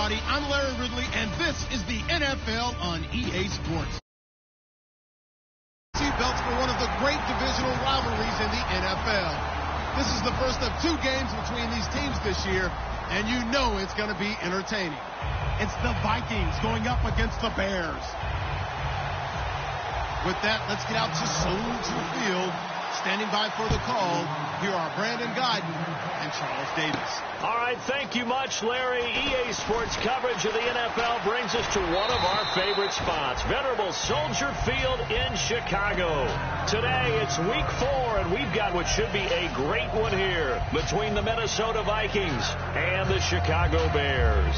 I'm Larry Ridley, and this is the NFL on EA Sports. Seatbelts for one of the great divisional rivalries in the NFL. This is the first of two games between these teams this year, and you know it's going to be entertaining. It's the Vikings going up against the Bears. With that, let's get out to Soldier Field. Standing by for the call, here are Brandon Guyton and Charles Davis. All right, thank you much, Larry. EA Sports coverage of the NFL brings us to one of our favorite spots, venerable Soldier Field in Chicago. Today, it's Week 4, and we've got what should be a great one here between the Minnesota Vikings and the Chicago Bears.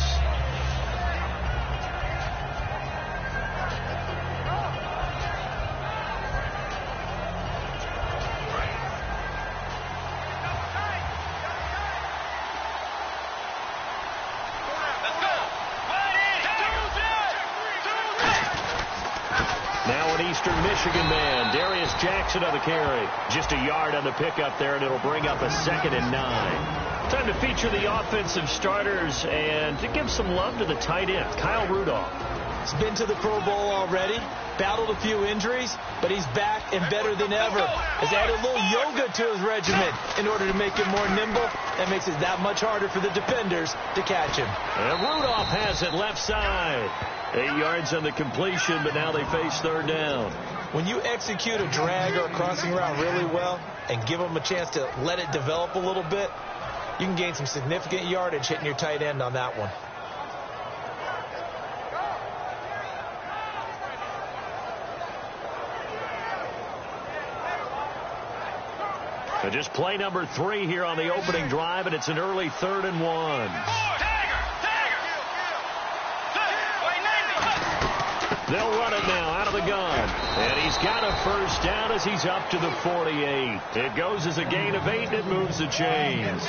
Eastern Michigan man, Darius Jackson on the carry. Just a yard on the pickup there, and it'll bring up a 2nd and 9. Time to feature the offensive starters and to give some love to the tight end, Kyle Rudolph. He's been to the Pro Bowl already, battled a few injuries, but he's back and better than ever. Has added a little yoga to his regimen in order to make him more nimble. That makes it that much harder for the defenders to catch him. And Rudolph has it left side. 8 yards on the completion, but now they face 3rd down. When you execute a drag or a crossing route really well and give them a chance to let it develop a little bit, you can gain some significant yardage hitting your tight end on that one. And just play number 3 here on the opening drive, and it's an early 3rd and 1. They'll run it now out of the gun. And he's got a 1st down as he's up to the 48. It goes as a gain of 8, and it moves the chains.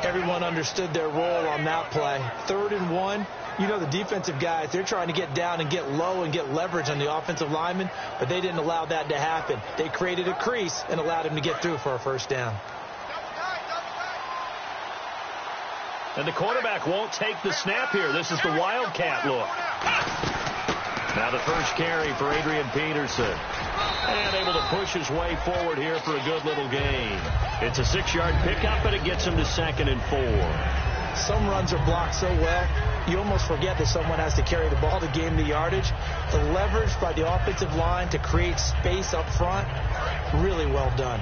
Everyone understood their role on that play. 3rd and 1. You know the defensive guys, they're trying to get down and get low and get leverage on the offensive lineman, but they didn't allow that to happen. They created a crease and allowed him to get through for a 1st down. And the quarterback won't take the snap here. This is the Wildcat look. Now the first carry for Adrian Peterson. And able to push his way forward here for a good little gain. It's a 6-yard pickup, and it gets him to 2nd and 4. Some runs are blocked so well, you almost forget that someone has to carry the ball to gain the yardage. The leverage by the offensive line to create space up front, really well done.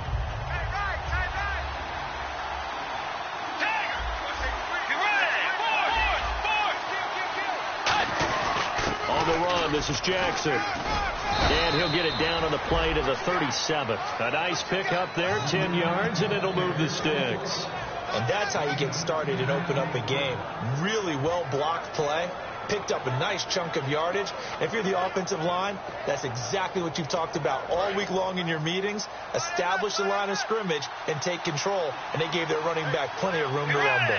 On the run, this is Jackson. And he'll get it down on the play to the 37th. A nice pickup there, 10 yards, and it'll move the sticks. And that's how you get started and open up a game. Really well-blocked play. Picked up a nice chunk of yardage. If you're the offensive line, that's exactly what you've talked about all week long in your meetings. Establish the line of scrimmage and take control. And they gave their running back plenty of room to rumble.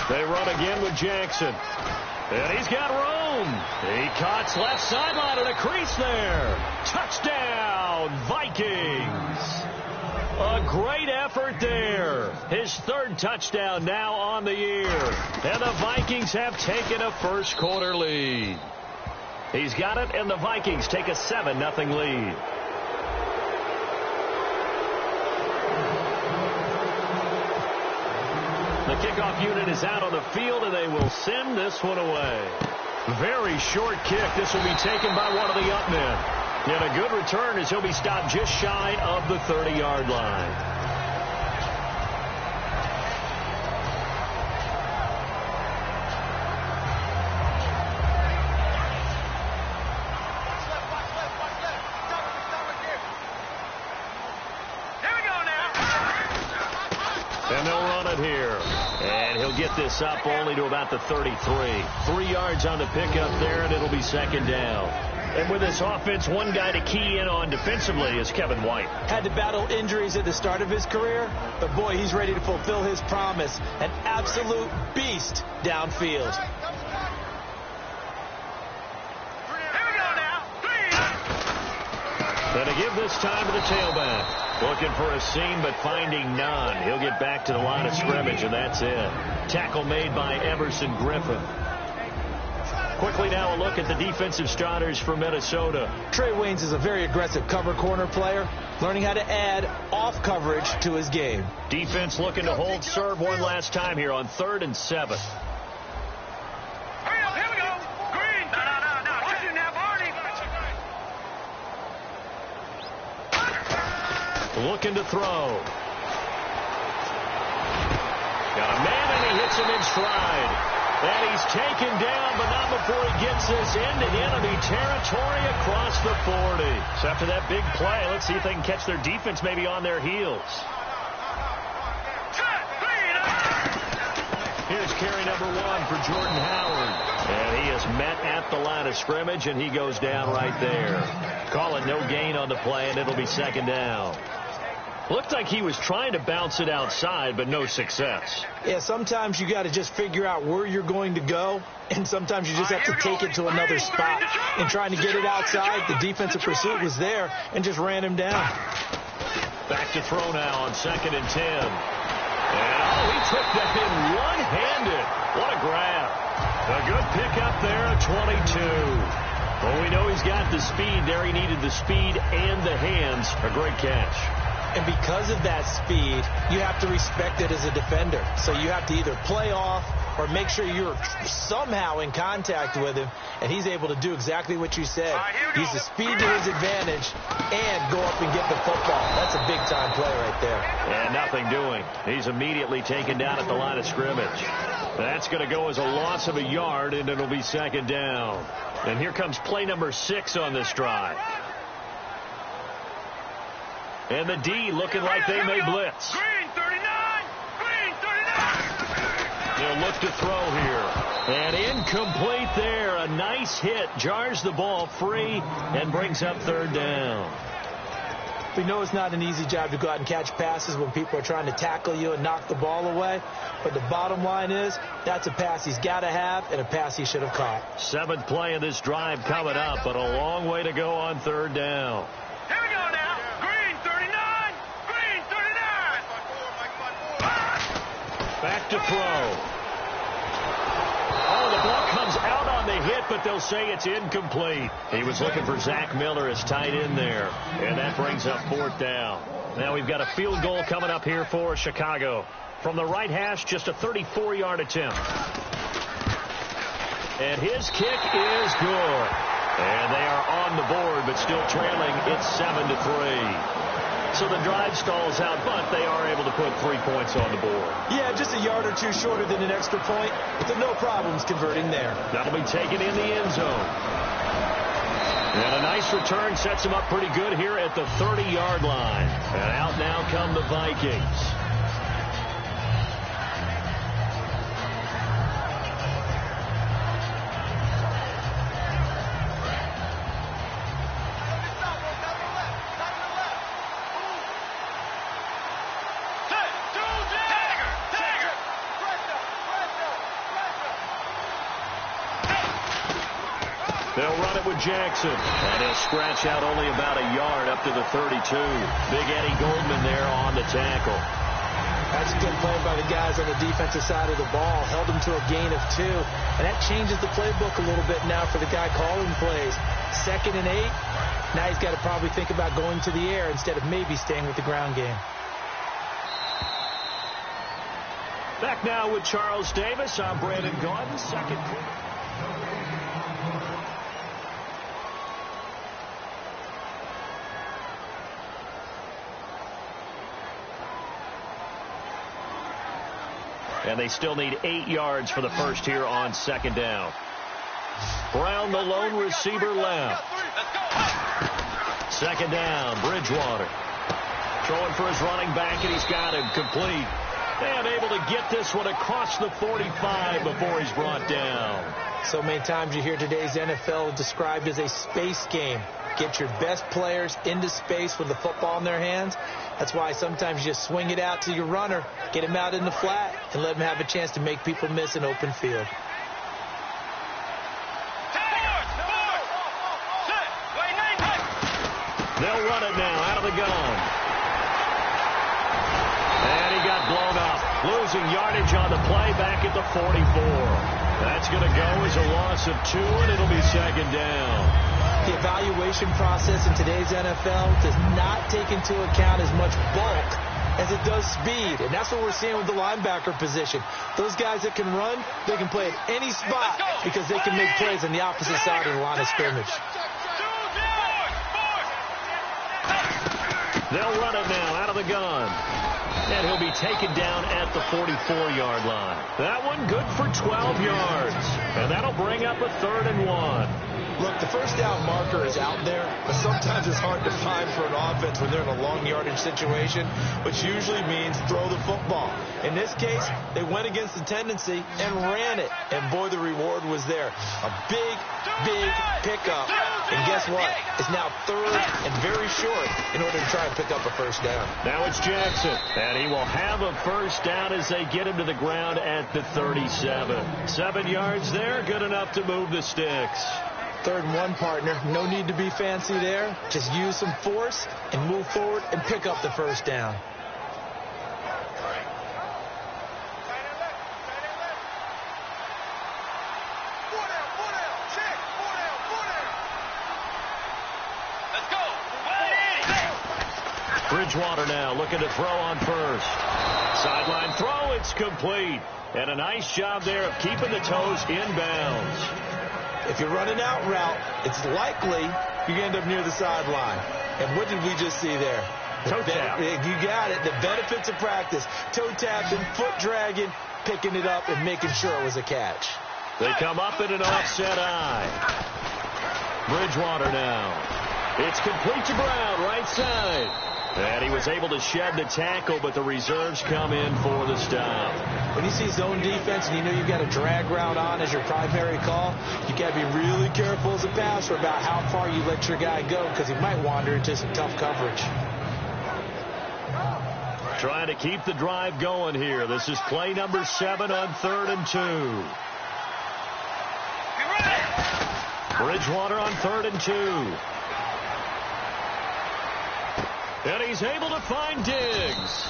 They run again with Jackson. And he's got room. He cuts left sideline and a crease there. Touchdown, Vikings. A great effort there. His 3rd touchdown now on the year. And the Vikings have taken a first-quarter lead. He's got it, and the Vikings take a 7-0 lead. The kickoff unit is out on the field, and they will send this one away. Very short kick. This will be taken by one of the up men. And a good return as he'll be stopped just shy of the 30-yard line. And they'll run it here. And he'll get this up only to about the 33. 3 yards on the pickup there, and it'll be second down. And with this offense, one guy to key in on defensively is Kevin White. Had to battle injuries at the start of his career, but boy, he's ready to fulfill his promise. An absolute beast downfield. And to give this time to the tailback. Looking for a seam, but finding none. He'll get back to the line of scrimmage, and that's it. Tackle made by Everson Griffin. Quickly now a look at the defensive starters for Minnesota. Trey Waynes is a very aggressive cover corner player, learning how to add off coverage to his game. Defense looking to hold serve one last time here on 3rd and 7. Looking to throw. Got a man, and he hits him in stride. And he's taken down, but not before he gets this into enemy territory across the 40. So after that big play, let's see if they can catch their defense maybe on their heels. Here's carry number 1 for Jordan Howard. And he is met at the line of scrimmage, and he goes down right there. Call it no gain on the play, and it'll be second down. Looked like he was trying to bounce it outside, but no success. Yeah, sometimes you got to just figure out where you're going to go, and sometimes you just have to take it to another spot. And trying to get it outside, the defensive pursuit was there and just ran him down. Back to throw now on 2nd and 10. And, he took that in one-handed. What a grab. A good pickup there at 22. Well, we know he's got the speed there. He needed the speed and the hands. A great catch. And because of that speed, you have to respect it as a defender. So you have to either play off or make sure you're somehow in contact with him, and he's able to do exactly what you said. Use the speed to his advantage and go up and get the football. That's a big-time play right there. And nothing doing. He's immediately taken down at the line of scrimmage. That's going to go as a loss of a yard, and it'll be second down. And here comes play number 6 on this drive. And the D looking like they may blitz. Green 39! Green 39! They'll look to throw here. And incomplete there. A nice hit. Jars the ball free and brings up 3rd down. We know it's not an easy job to go out and catch passes when people are trying to tackle you and knock the ball away. But the bottom line is that's a pass he's got to have and a pass he should have caught. 7th play of this drive coming up, but a long way to go on 3rd down. Here we go now. Green 39. Green 39. Back to throw. Oh, the ball comes out on the hit, but they'll say it's incomplete. He was looking for Zach Miller as tight end there, and that brings up 4th down. Now we've got a field goal coming up here for Chicago. From the right hash, just a 34-yard attempt. And his kick is good. And they are on the board, but still trailing. It's 7-3. So the drive stalls out, but they are able to put 3 points on the board. Yeah, just a yard or two shorter than an extra point, but no problems converting there. That'll be taken in the end zone. And a nice return sets him up pretty good here at the 30-yard line. And out now come the Vikings. They'll run it with Jackson. And he'll scratch out only about a yard up to the 32. Big Eddie Goldman there on the tackle. That's good play by the guys on the defensive side of the ball. Held him to a gain of 2. And that changes the playbook a little bit now for the guy calling plays. 2nd and 8. Now he's got to probably think about going to the air instead of maybe staying with the ground game. Back now with Charles Davis. I'm Brandon Gordon. Second quarter. And they still need 8 yards for the first here on second down. Brown, the lone receiver left. Second down, Bridgewater. Throwing for his running back, and he's got him complete. And able to get this one across the 45 before he's brought down. So many times you hear today's NFL described as a space game. Get your best players into space with the football in their hands. That's why sometimes you just swing it out to your runner, get him out in the flat, and let him have a chance to make people miss an open field. They'll run it now out of the gun. And he got blown up. Losing yardage on the play back at the 44. That's going to go as a loss of 2, and it'll be second down. The evaluation process in today's NFL does not take into account as much bulk as it does speed. And that's what we're seeing with the linebacker position. Those guys that can run, they can play at any spot because they can make plays on the opposite side of the line of scrimmage. They'll run it now out of the gun. And he'll be taken down at the 44-yard line. That one good for 12 yards. And that'll bring up a 3rd and 1. Look, the first down marker is out there, but sometimes it's hard to find for an offense when they're in a long yardage situation, which usually means throw the football. In this case, they went against the tendency and ran it. And boy, the reward was there. A big, big pickup. And guess what? It's now 3rd and very short in order to try and pick up a first down. Now it's Jackson, and he will have a first down as they get him to the ground at the 37. 7 yards there, good enough to move the sticks. 3rd and 1, partner. No need to be fancy there. Just use some force and move forward and pick up the first down. Bridgewater now looking to throw on first. Sideline throw, it's complete. And a nice job there of keeping the toes inbounds. If you're running out route, it's likely you end up near the sideline. And what did we just see there? Toe tap. You got it. The benefits of practice. Toe tapping, foot dragging, picking it up, and making sure it was a catch. They come up in an offset eye. Bridgewater now. It's complete to Brown, right side. And he was able to shed the tackle, but the reserves come in for the stop. When you see zone defense and you know you've got a drag route on as your primary call, you got to be really careful as a passer about how far you let your guy go because he might wander into some tough coverage. Trying to keep the drive going here. This is play number 7 on 3rd and 2. Bridgewater on 3rd and 2. And he's able to find Diggs.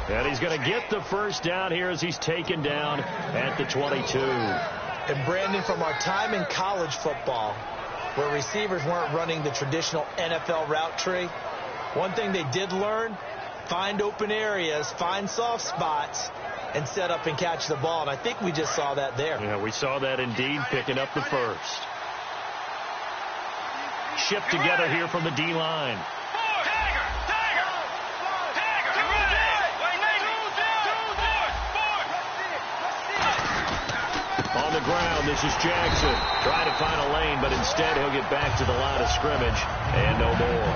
And he's going to get the first down here as he's taken down at the 22. And Brandon, from our time in college football, where receivers weren't running the traditional NFL route tree, one thing they did learn, find open areas, find soft spots, and set up and catch the ball. And I think we just saw that there. Yeah, we saw that indeed, picking up the first. Shipped together here from the D-line. On the ground, this is Jackson. Trying to find a lane, but instead he'll get back to the line of scrimmage. And no more.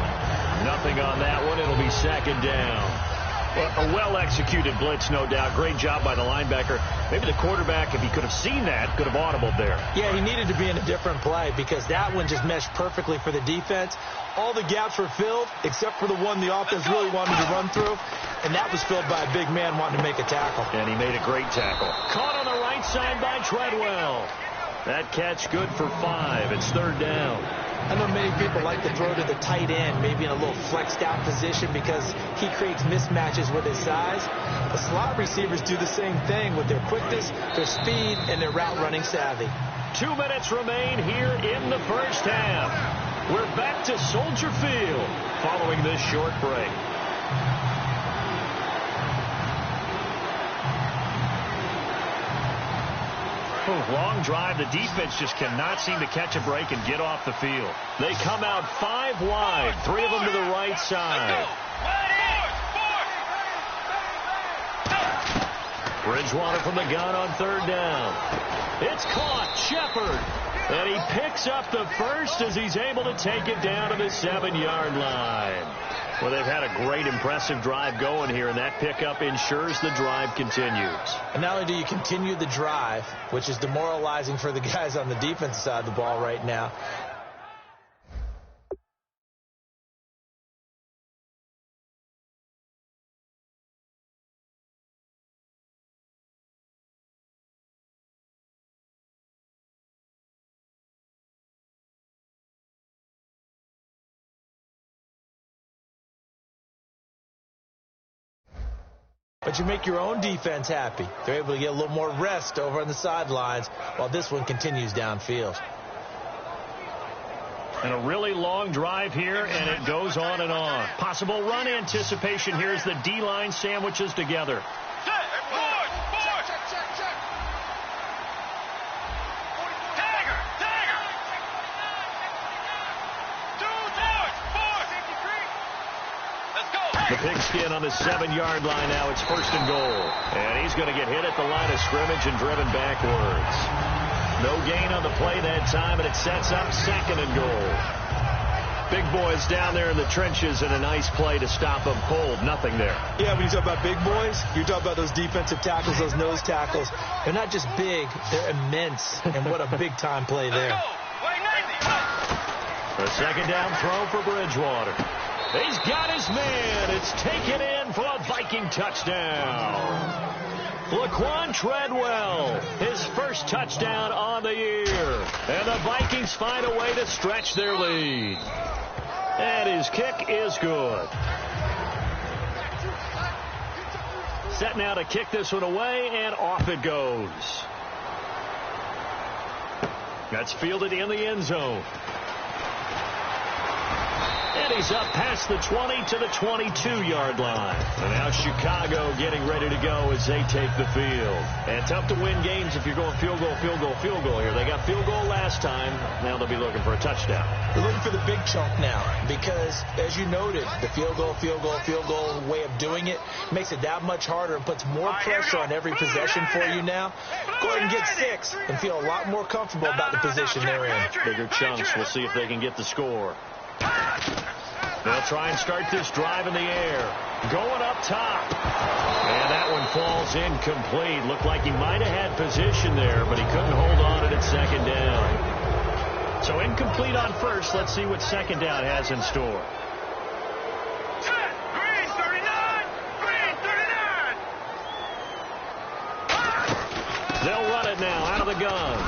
Nothing on that one. It'll be second down. Well, a well-executed blitz, no doubt. Great job by the linebacker. Maybe the quarterback, if he could have seen that, could have audibled there. Yeah, he needed to be in a different play because that one just meshed perfectly for the defense. All the gaps were filled except for the one the offense really wanted to run through, and that was filled by a big man wanting to make a tackle. And he made a great tackle. Caught on the right side by Treadwell. That catch good for 5. It's 3rd down. I know many people like to throw to the tight end, maybe in a little flexed out position because he creates mismatches with his size. The slot receivers do the same thing with their quickness, their speed, and their route running savvy. 2 minutes remain here in the first half. We're back to Soldier Field following this short break. Long drive. The defense just cannot seem to catch a break and get off the field. They come out 5 wide, 3 of them to the right side. Bridgewater from the gun on third down. It's caught. Shepard. And he picks up the first as he's able to take it down to the 7-yard line. Well, they've had a great, impressive drive going here, and that pickup ensures the drive continues. And not only do you continue the drive, which is demoralizing for the guys on the defensive side of the ball right now, but you make your own defense happy. They're able to get a little more rest over on the sidelines while this one continues downfield. And a really long drive here, and it goes on and on. Possible run anticipation here as the D-line sandwiches together. The pigskin on the 7-yard line now. It's first and goal. And he's going to get hit at the line of scrimmage and driven backwards. No gain on the play that time, and it sets up second and goal. Big boys down there in the trenches, and a nice play to stop them cold. Nothing there. Yeah, when you talk about big boys, you talk about those defensive tackles, those nose tackles. They're not just big, they're immense. And what a big-time play there. A second down throw for Bridgewater. He's got his man. It's taken in for a Viking touchdown. Laquan Treadwell, his first touchdown on the year. And the Vikings find a way to stretch their lead. And his kick is good. Set now to kick this one away, and off it goes. That's fielded in the end zone. And he's up past the 20 to the 22-yard line. And now Chicago getting ready to go as they take the field. And tough to win games if you're going field goal, field goal, field goal here. They got field goal last time. Now they'll be looking for a touchdown. They're looking for the big chunk now because, as you noted, the field goal, field goal, field goal way of doing it makes it that much harder and puts more pressure on every possession for you now. Go ahead and get 6 and feel a lot more comfortable about the position they're in. Bigger chunks. We'll see if they can get the score. They'll try and start this drive in the air. Going up top. And that one falls incomplete. Looked like he might have had position there, but he couldn't hold on to it at second down. So incomplete on first. Let's see what second down has in store. Green 39! Green 39! They'll run it now out of the gun.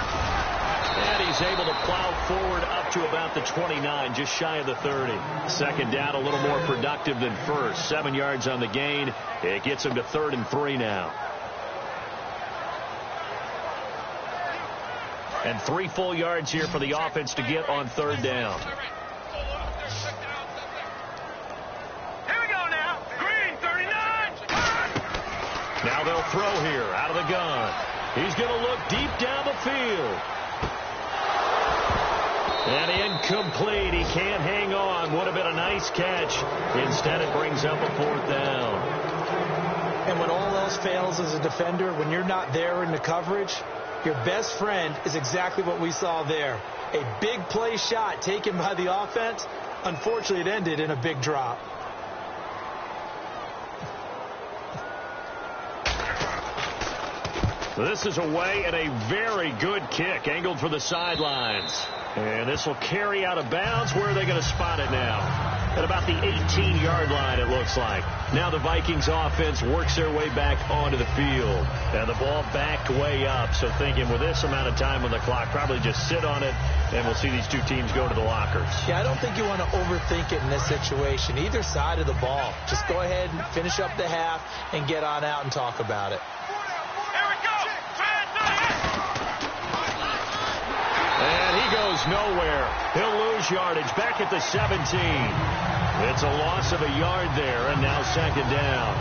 And he's able to plow forward up to about the 29, just shy of the 30. Second down, a little more productive than first. 7 yards on the gain. It gets him to 3rd and 3 now. And 3 full yards here for the offense to get on 3rd down. Here we go now. Green 39! Now they'll throw here out of the gun. He's going to look deep down the field. And incomplete. He can't hang on. Would have been a nice catch. Instead, it brings up a 4th down. And when all else fails as a defender, when you're not there in the coverage, your best friend is exactly what we saw there. A big play shot taken by the offense. Unfortunately, it ended in a big drop. This is away and a very good kick. Angled for the sidelines. And this will carry out of bounds. Where are they going to spot it now? At about the 18-yard line, it looks like. Now the Vikings offense works their way back onto the field. And the ball backed way up. So thinking with this amount of time on the clock, probably just sit on it, and we'll see these two teams go to the lockers. Yeah, I don't think you want to overthink it in this situation. Either side of the ball. Just go ahead and finish up the half and get on out and talk about it. And he goes nowhere. He'll lose yardage back at the 17. It's a loss of a yard there, and now second down.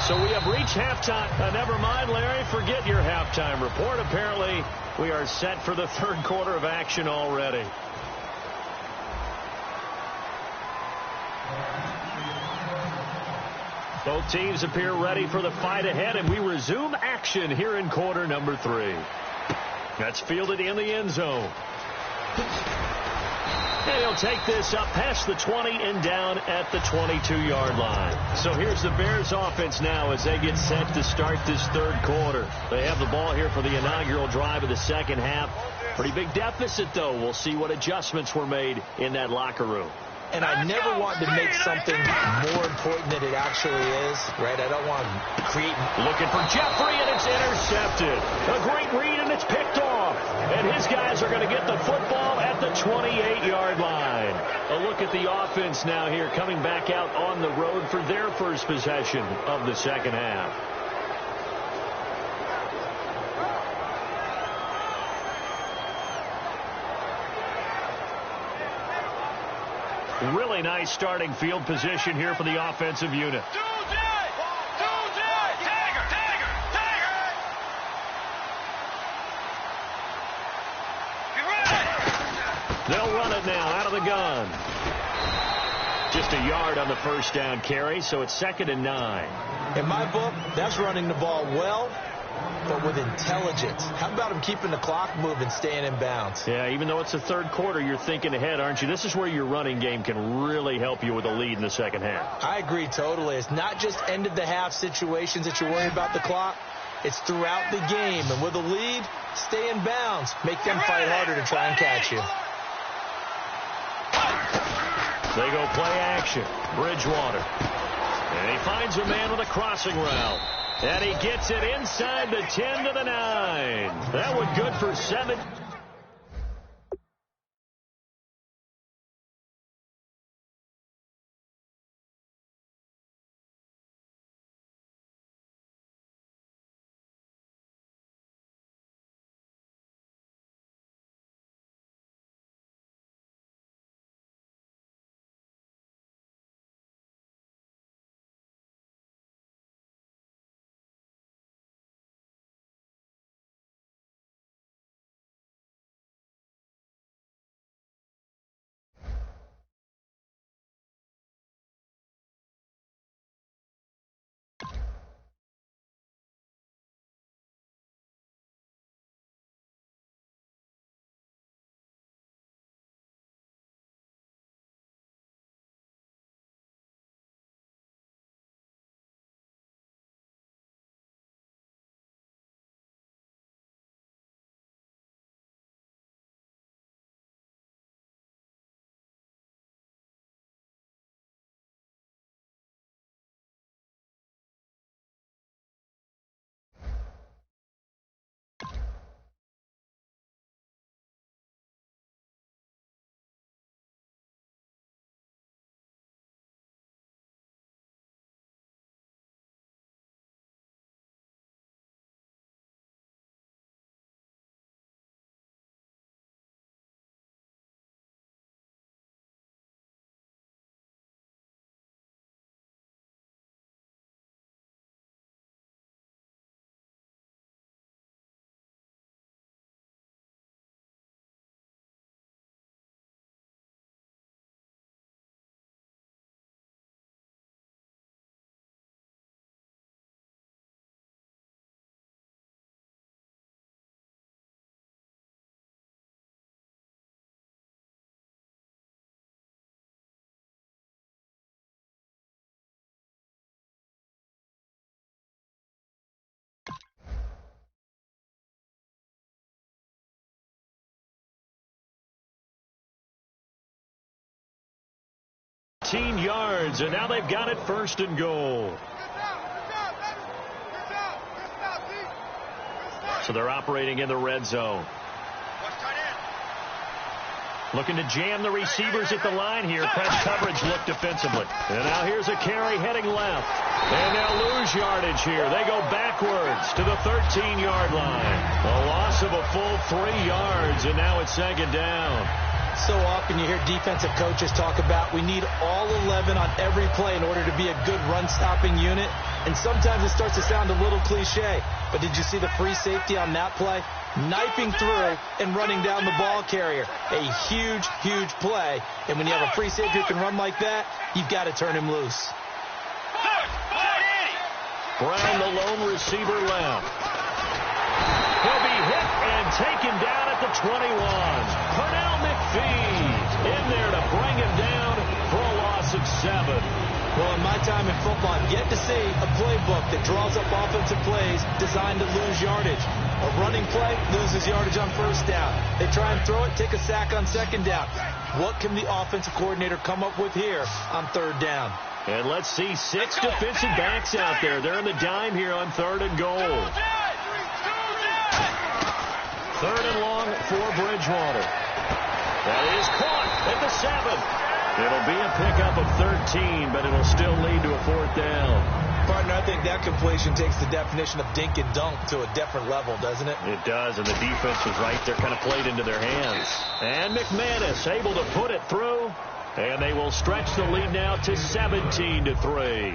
So we have reached halftime. Never mind, Larry, forget your halftime report. Apparently, we are set for the 3rd quarter of action already. Both teams appear ready for the fight ahead, and we resume action here in quarter number 3. That's fielded in the end zone. And he'll take this up past the 20 and down at the 22-yard line. So here's the Bears offense now as they get set to start this third quarter. They have the ball here for the inaugural drive of the second half. Pretty big deficit, though. We'll see what adjustments were made in that locker room. And I never want to make something more important than it actually is, right? I don't want to create... Looking for Jeffrey, and it's intercepted. A great read, and it's picked off. And his guys are going to get the football at the 28-yard line. A look at the offense now here, coming back out on the road for their first possession of the second half. Really nice starting field position here for the offensive unit. They'll run it now out of the gun. Just a yard on the first down carry, so it's 2nd and 9. In my book, that's running the ball well, but with intelligence. How about him keeping the clock moving, staying in bounds? Yeah, even though it's the third quarter, you're thinking ahead, aren't you? This is where your running game can really help you with a lead in the second half. I agree totally. It's not just end-of-the-half situations that you're worried about the clock. It's throughout the game. And with a lead, stay in bounds. Make them fight harder to try and catch you. They go play action. Bridgewater. And he finds a man with a crossing route. And he gets it inside the 10 to the 9. That one good for 7. Yards, and now they've got it 1st and goal. So they're operating in the red zone. Looking to jam the receivers at the line here. Press coverage look defensively. And now here's a carry heading left. And they'll lose yardage here. They go backwards to the 13-yard line. A loss of a full 3 yards, and now it's 2nd down. So often you hear defensive coaches talk about we need all 11 on every play in order to be a good run-stopping unit. And sometimes it starts to sound a little cliche. But did you see the free safety on that play? Knifing through and running down the ball carrier. A huge, huge play. And when you have a free safety who can run like that, you've got to turn him loose. Brown, the lone receiver left. He'll be hit and taken down at the 21. Pernell McPhee in there to bring him down for a loss of 7. Well, in my time in football, I've yet to see a playbook that draws up offensive plays designed to lose yardage. A running play loses yardage on first down. They try and throw it, take a sack on second down. What can the offensive coordinator come up with here on third down? And let's see 6 defensive backs out there. They're in the dime here on 3rd and goal. 3rd and long for Bridgewater. That is caught at the 7. It'll be a pickup of 13, but it'll still lead to a 4th down. Partner, I think that completion takes the definition of dink and dunk to a different level, doesn't it? It does, and the defense was right there, kind of played into their hands. And McManus able to put it through, and they will stretch the lead now to 17-3.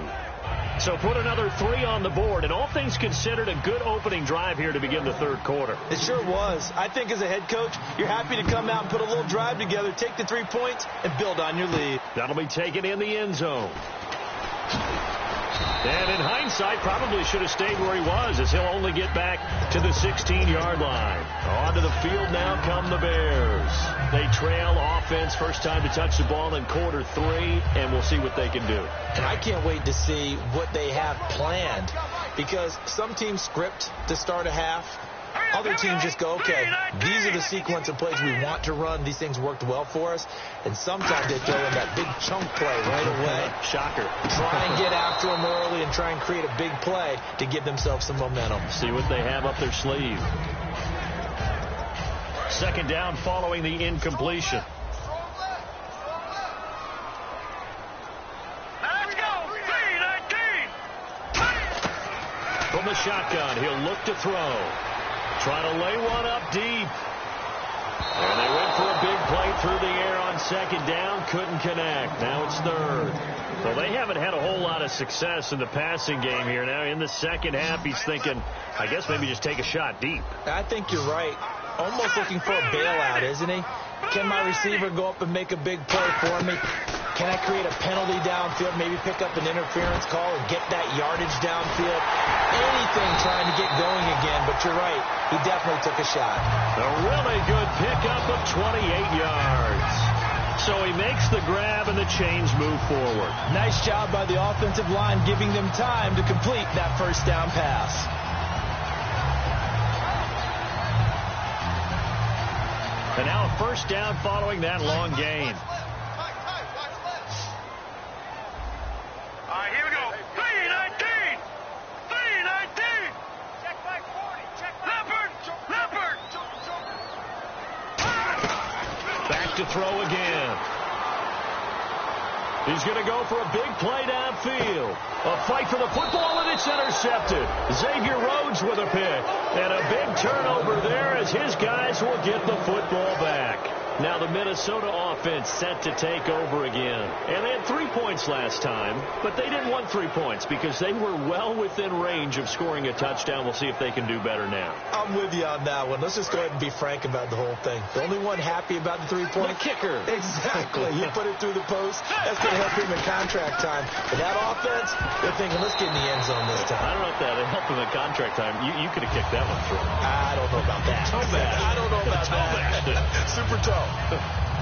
So put another 3 on the board, and all things considered, a good opening drive here to begin the 3rd quarter. It sure was. I think as a head coach, you're happy to come out and put a little drive together, take the 3 points, and build on your lead. That'll be taken in the end zone. And in hindsight, probably should have stayed where he was, as he'll only get back to the 16-yard line. Onto the field now come the Bears. They trail offense, first time to touch the ball in quarter 3, and we'll see what they can do. And I can't wait to see what they have planned, because some teams script to start a half. Other teams just go, okay, these are the sequence of plays we want to run. These things worked well for us. And sometimes they throw in that big chunk play right away. Shocker. Try and get after them early and try and create a big play to give themselves some momentum. See what they have up their sleeve. 2nd down following the incompletion. Let's go. 3-19. From the shotgun, he'll look to throw. Trying to lay one up deep. And they went for a big play through the air on 2nd down. Couldn't connect. Now it's 3rd. Well, they haven't had a whole lot of success in the passing game here. Now in the second half, he's thinking, I guess maybe just take a shot deep. I think you're right. Almost looking for a bailout, isn't he? Can my receiver go up and make a big play for me? Can I create a penalty downfield, maybe pick up an interference call and get that yardage downfield? Anything trying to get going again, but you're right. He definitely took a shot. A really good pickup of 28 yards. So he makes the grab and the chains move forward. Nice job by the offensive line giving them time to complete that first down pass. And now a first down following that long gain. All right, here we go. 3-19. 3-19. Check back 40. Check back. Leopard. Back to throw again. He's going to go for a big play downfield. A fight for the football, and it's intercepted. Xavier Rhodes with a pick. And a big turnover there as his guys will get the football back. Now the Minnesota offense set to take over again. And they had 3 points last time, but they didn't want 3 points because they were well within range of scoring a touchdown. We'll see if they can do better now. I'm with you on that one. Let's just go ahead and be frank about the whole thing. The only one happy about the 3-point kicker. Exactly. You put it through the post. That's going to help him in contract time. But that offense, they're thinking, let's get in the end zone this time. I don't know if that helped him in contract time. You could have kicked that one through. I don't know about that. I don't know about that. Super toe.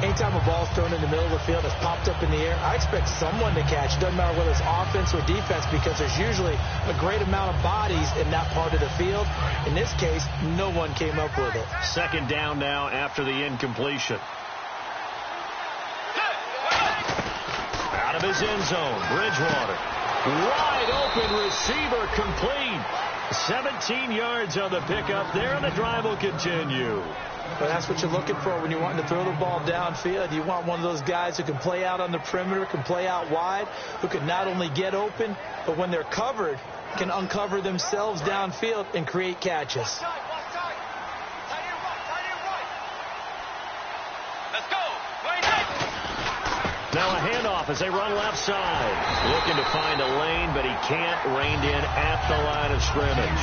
Anytime a ball's thrown in the middle of the field, it's popped up in the air, I expect someone to catch. It doesn't matter whether it's offense or defense, because there's usually a great amount of bodies in that part of the field. In this case, no one came up with it. 2nd down now after the incompletion. Out of his end zone, Bridgewater. Wide open receiver, complete. 17 yards on the pickup there, and the drive will continue. But that's what you're looking for when you're wanting to throw the ball downfield. You want one of those guys who can play out on the perimeter, can play out wide, who can not only get open, but when they're covered, can uncover themselves downfield and create catches. Now a handoff as they run left side. Looking to find a lane, but he can't. Reined in at the line of scrimmage.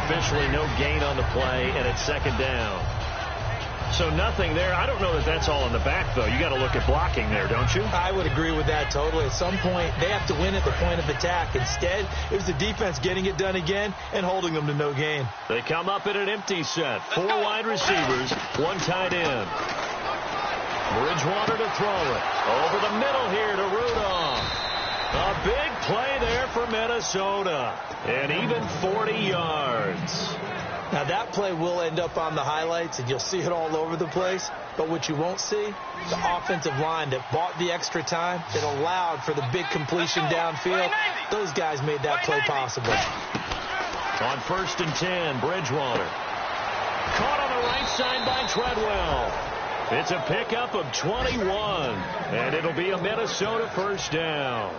Officially no gain on the play, and it's 2nd down. So nothing there. I don't know that that's all in the back, though. You got to look at blocking there, don't you? I would agree with that totally. At some point, they have to win at the point of attack. Instead, it was the defense getting it done again and holding them to no gain. They come up in an empty set. 4 wide receivers, 1 tight end. Bridgewater to throw it. Over the middle here to Rudolph. A big play there for Minnesota. And even 40 yards. Now, that play will end up on the highlights, and you'll see it all over the place. But what you won't see, the offensive line that bought the extra time, that allowed for the big completion downfield, those guys made that play possible. On 1st and 10, Bridgewater. Caught on the right side by Treadwell. It's a pickup of 21, and it'll be a Minnesota first down.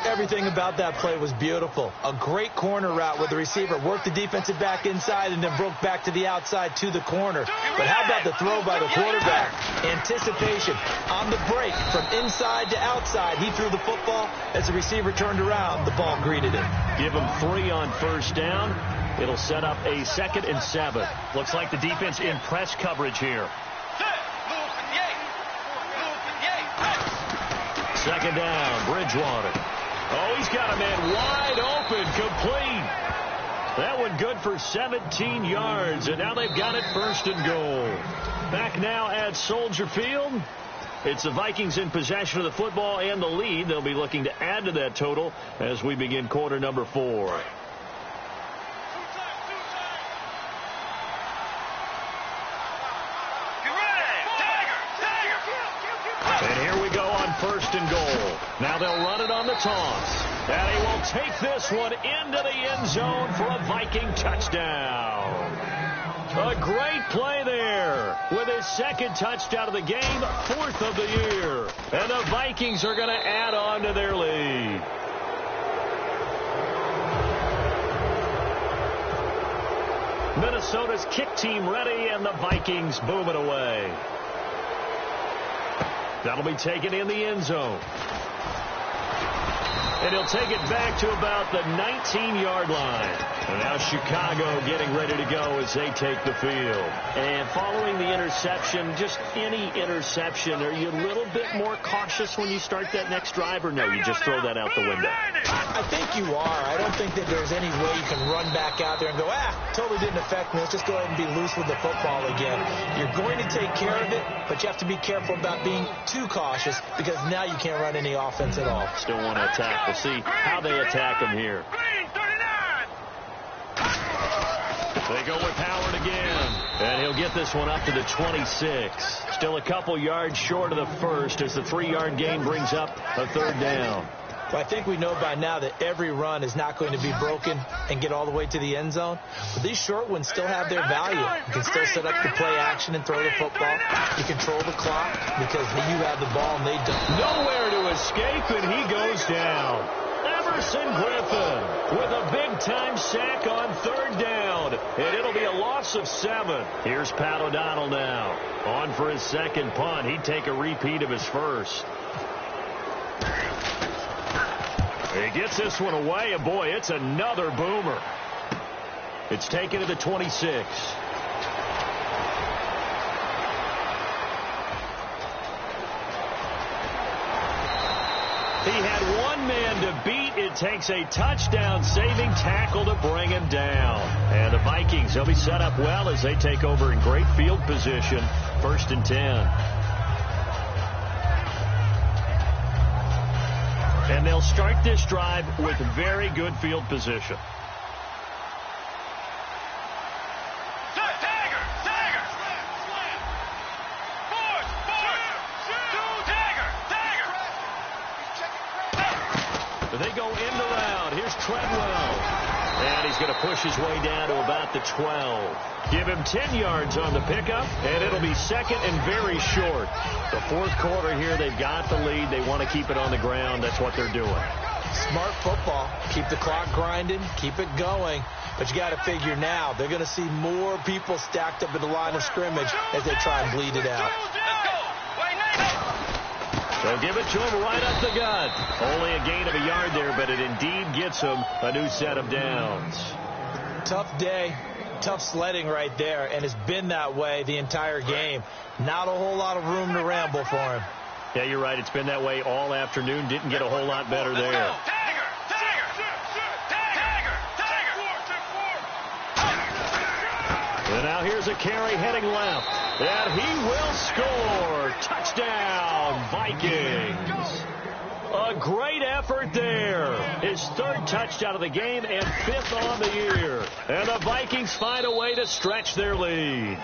Everything about that play was beautiful. A great corner route where the receiver worked the defensive back inside and then broke back to the outside to the corner. But how about the throw by the quarterback? Anticipation on the break from inside to outside. He threw the football. As the receiver turned around, the ball greeted him. Give him 3 on first down. It'll set up a 2nd and 7. Looks like the defense in press coverage here. 2nd down, Bridgewater. Oh, he's got a man wide open, complete. That one good for 17 yards, and now they've got it 1st and goal. Back now at Soldier Field. It's the Vikings in possession of the football and the lead. They'll be looking to add to that total as we begin quarter number 4. And here we go on 1st and goal. Now they'll run it on the toss. And he will take this one into the end zone for a Viking touchdown. A great play there with his 2nd touchdown of the game, 4th of the year. And the Vikings are going to add on to their lead. Minnesota's kick team ready, and the Vikings boom it away. That'll be taken in the end zone. And he'll take it back to about the 19-yard line. And now Chicago getting ready to go as they take the field. And following the interception, just any interception, are you a little bit more cautious when you start that next drive, or no, you just throw that out the window? I think you are. I don't think that there's any way you can run back out there and go, totally didn't affect me. Let's just go ahead and be loose with the football again. You're going to take care of it, but you have to be careful about being too cautious because now you can't run any offense at all. Still want to attack. We'll see how they attack him here. They go with Howard again, and he'll get this one up to the 26. Still a couple yards short of the first as the 3-yard gain brings up a 3rd down. Well, I think we know by now that every run is not going to be broken and get all the way to the end zone. But these short ones still have their value. You can still set up the play action and throw the football. You control the clock because you have the ball and they don't. Nowhere to escape, and he goes down. Emerson Griffin with a big-time sack on 3rd down, and it'll be a loss of 7. Here's Pat O'Donnell now. On for his 2nd punt. He'd take a repeat of his first. He gets this one away, and boy, it's another boomer. It's taken to the 26. He had one man to beat. It takes a touchdown-saving tackle to bring him down. And the Vikings, they'll be set up well as they take over in great field position. 1st and 10. And they'll start this drive with very good field position. They go end around. Here's Treadwell. And he's going to push his way down to about the 12. Give him 10 yards on the pickup, and it'll be 2nd and very short. The 4th quarter here, they've got the lead. They want to keep it on the ground. That's what they're doing. Smart football. Keep the clock grinding. Keep it going. But you got to figure now, they're going to see more people stacked up in the line of scrimmage as they try and bleed it out. They'll give it to him right up the gut. Only a gain of a yard there, but it indeed gets him a new set of downs. Tough day. Tough sledding right there, and it's been that way the entire game. Not a whole lot of room to ramble for him. Yeah, you're right. It's been that way all afternoon. Didn't get a whole lot better there. And now here's a carry heading left. And he will score. Touchdown, Vikings. A great effort there. His third touchdown of the game and fifth on the year. And the Vikings find a way to stretch their lead.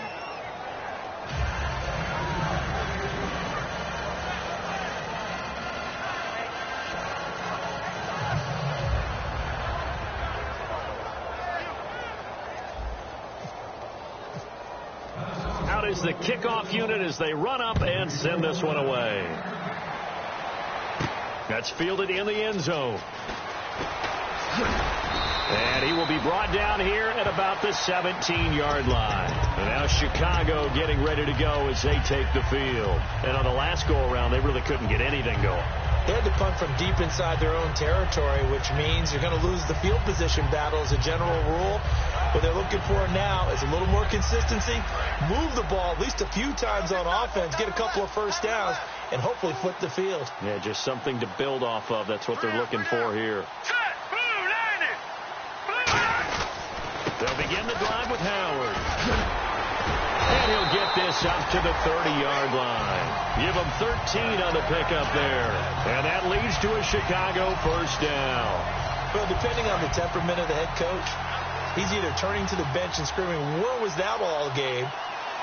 Out is the kickoff unit as they run up and send this one away. That's fielded in the end zone. And he will be brought down here at about the 17-yard line. And now Chicago getting ready to go as they take the field. And on the last go-around, they really couldn't get anything going. They had to punt from deep inside their own territory, which means you're going to lose the field position battle as a general rule. What they're looking for now is a little more consistency, move the ball at least a few times on offense, get a couple of first downs, and hopefully flip the field. Yeah, just something to build off of. That's what they're looking for here. They'll begin the drive with Howard. And he'll get this up to the 30-yard line. Give him 13 on the pickup there. And that leads to a Chicago first down. Well, depending on the temperament of the head coach, he's either turning to the bench and screaming, "Where was that all game?"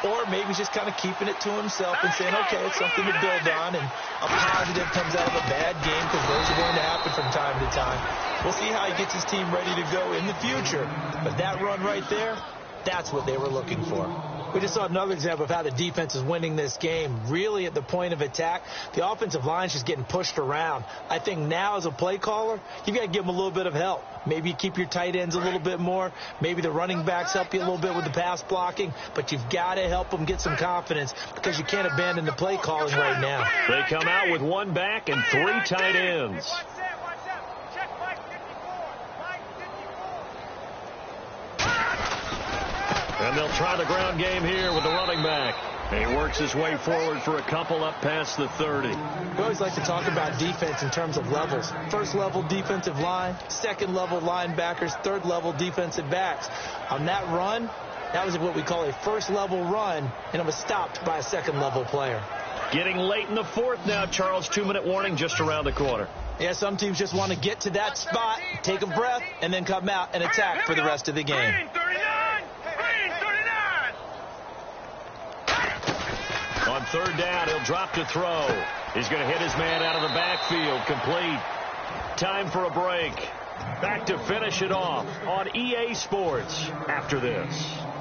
Or maybe he's just kind of keeping it to himself and saying, okay, it's something to build on, and a positive comes out of a bad game because those are going to happen from time to time. We'll see how he gets his team ready to go in the future. But that run right there, that's what they were looking for. We just saw another example of how the defense is winning this game. Really at the point of attack, the offensive line is just getting pushed around. I think now as a play caller, you've got to give them a little bit of help. Maybe you keep your tight ends a little bit more. Maybe the running backs help you a little bit with the pass blocking. But you've got to help them get some confidence because you can't abandon the play calling right now. They come out with one back and three tight ends. And they'll try the ground game here with the running back. And he works his way forward for a couple up past the 30. We always like to talk about defense in terms of levels. First level defensive line, second level linebackers, third level defensive backs. On that run, that was what we call a first level run, and it was stopped by a second level player. Getting late in the fourth now, Charles. 2-minute warning just around the corner. Yeah, some teams just want to get to that spot, take a breath, and then come out and attack for the rest of the game. On third down, he'll drop to throw. He's going to hit his man out of the backfield. Complete. Time for a break. Back to finish it off on EA Sports after this.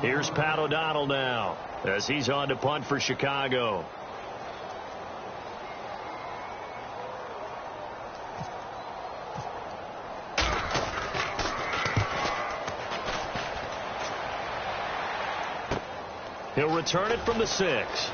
Here's Pat O'Donnell now as he's on to punt for Chicago. He'll return it from the 6.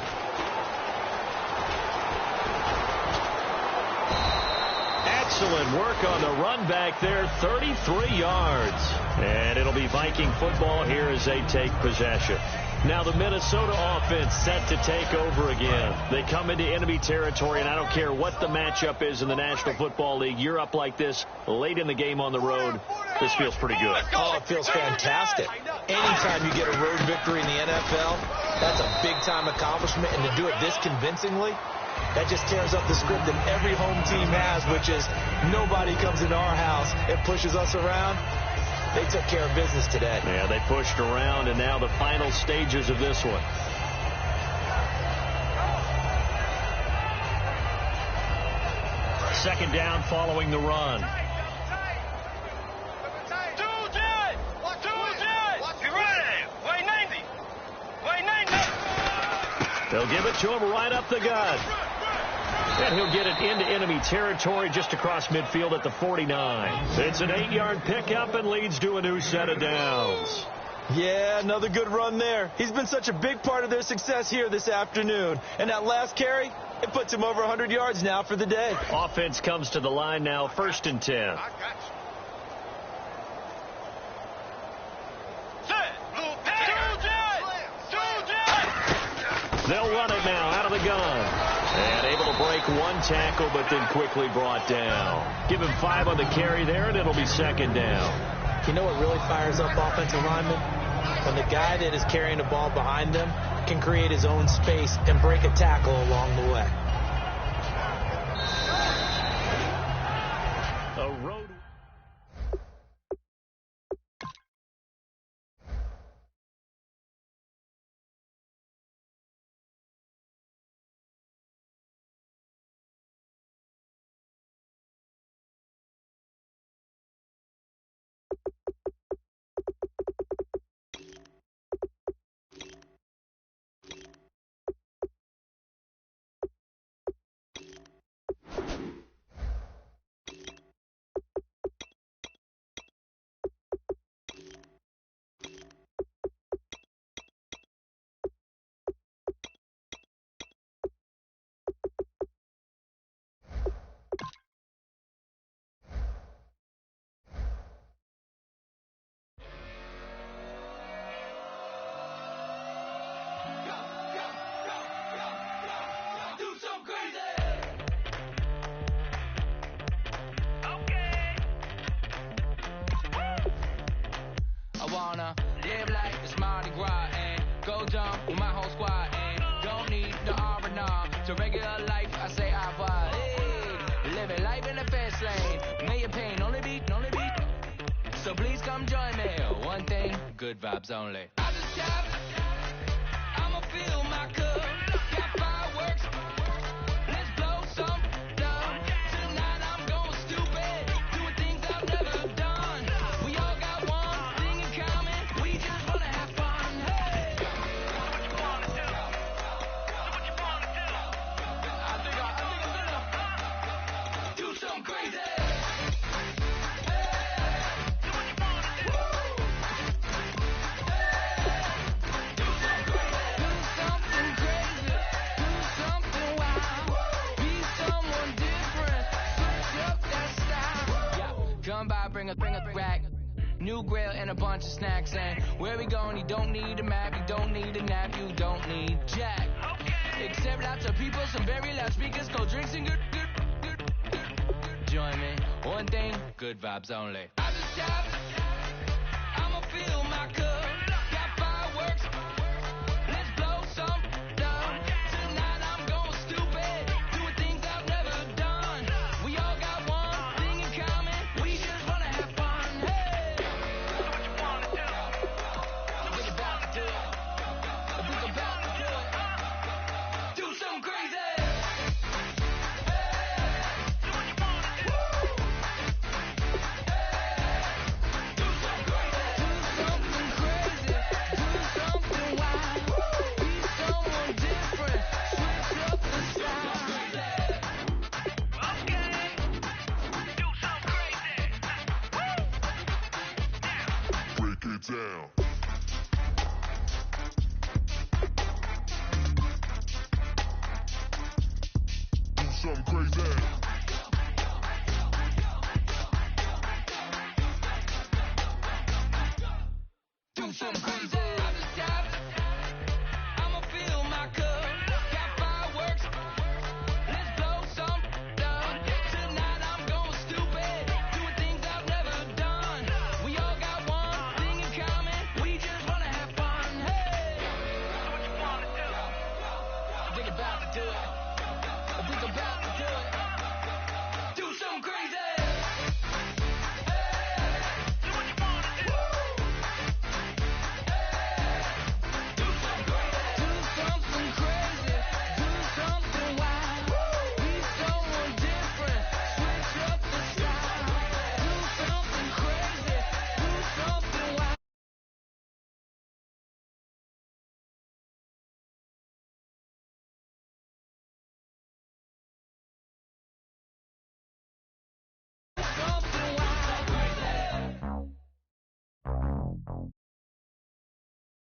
Excellent work on the run back there, 33 yards. And it'll be Viking football here as they take possession. Now the Minnesota offense set to take over again. They come into enemy territory, and I don't care what the matchup is in the National Football League. You're up like this late in the game on the road. This feels pretty good. Oh, it feels fantastic. Anytime you get a road victory in the NFL, that's a big-time accomplishment. And to do it this convincingly, that just tears up the script that every home team has, which is nobody comes into our house and pushes us around. They took care of business today. Yeah, they pushed around, and now the final stages of this one. Second down following the run. They'll give it to him right up the gut. And he'll get it into enemy territory just across midfield at the 49. It's an 8-yard pickup and leads to a new set of downs. Yeah, another good run there. He's been such a big part of their success here this afternoon. And that last carry, it puts him over 100 yards now for the day. Offense comes to the line now, 1st and 10. Set, blue pass. And able to break one tackle, but then quickly brought down. Give him 5 on the carry there, and it'll be second down. You know what really fires up offensive linemen? When the guy that is carrying the ball behind them can create his own space and break a tackle along the way. A road. I wanna live like it's Mardi Gras and go jump with my whole squad and don't need the R&R to regular life. I say I vibe. Hey, living life in the fast lane. May your pain only beat. So please come join me. One thing, good vibes only. I just got, I'ma fill my cup. Got fireworks. Let's blow some down. Tonight I'm going stupid. Doing things I've never done. We all got one thing in common. We just wanna have fun. Hey! What you wanna do? What you wanna do? I think I'm gonna do something crazy. Come by, bring a rack. New grill and a bunch of snacks. And where we going, you don't need a map, you don't need a nap, you don't need jack. Except lots of people, some very loud speakers, cold drinks and good. Join me, one thing, good vibes only. I just got, I'ma fill my cup. Got fireworks, let's blow some down. Tonight I'm going stupid, doing things I've never done. We all got one thing in common, we just wanna have fun. Hey! What you wanna do? What you about to do? What about to do? Do something crazy! Down. Do something crazy.